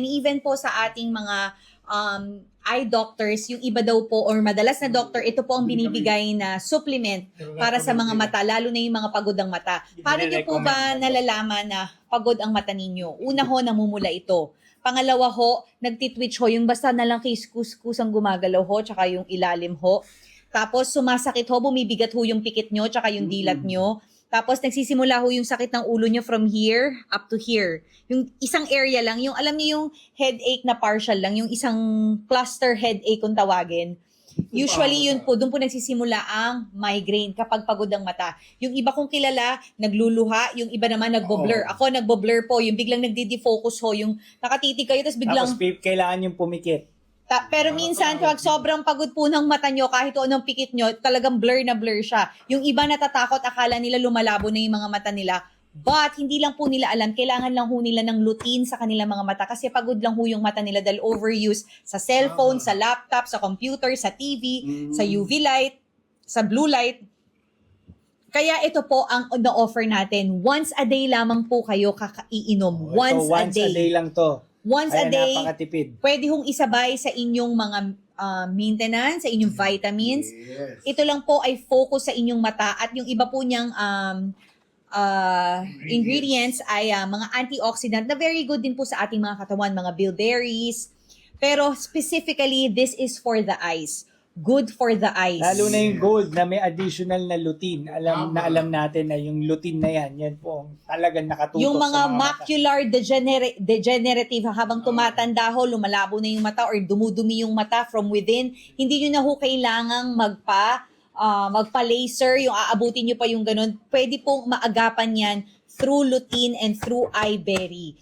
Even po sa ating mga eye doctors, yung iba daw po or madalas na doctor, ito po ang binibigay na supplement para sa mga mata, lalo na yung mga pagod ang mata. Paano nyo po ba nalalaman na pagod ang mata ninyo? Una ho, namumula ito. Pangalawa ho, nagtitwitch ho, yung basta na lang kiskus-kusang gumagalaw ho, tsaka yung ilalim ho. Tapos sumasakit ho, bumibigat ho yung pikit nyo, tsaka yung dilat nyo. Tapos nagsisimula ho yung sakit ng ulo nyo from here up to here. Yung isang area lang, yung alam niyo yung headache na partial lang, yung isang cluster headache kung tawagin. Usually yun po, doon po nagsisimula ang migraine kapag pagod ang mata. Yung iba kong kilala, nagluluha, yung iba naman nagbo-blur. Ako nagbo-blur po, yung biglang nagdi-defocus ho, yung nakatitig kayo, tapos biglang... Tapos kailangan yung pumikit. Pero minsan, kapag sobrang pagod po ng mata nyo, kahit o anong pikit nyo, talagang blur na blur siya. Yung iba natatakot, akala nila lumalabo na yung mga mata nila. But, hindi lang po nila alam, kailangan lang ho nila ng lutein sa kanilang mga mata kasi pagod lang ho yung mata nila dahil overuse sa cellphone, sa laptop, sa computer, sa TV, sa UV light, sa blue light. Kaya ito po ang na-offer natin. Once a day lamang po kayo kakaiinom. Once a day lang to. Once a Kaya day, napakatipid. pwede hong isabay sa inyong mga maintenance, sa inyong vitamins. Yes. Ito lang po ay focus sa inyong mata at yung iba po niyang ingredients ay mga antioxidant na very good din po sa ating mga katawan, mga bilberries. Pero specifically, this is for the eyes. Good for the eyes. Lalo na yung gold na may additional na lutein. Alam natin na yung lutein na yan po ang talagang nakatutok Yung mga sa mga mata. macular degenerative, habang tumatanda ho, lumalabo na yung mata or dumudumi yung mata from within, hindi nyo na ho kailangang magpa-laser, yung aabutin nyo pa yung ganun. Pwede pong maagapan yan through lutein and through eyeberry.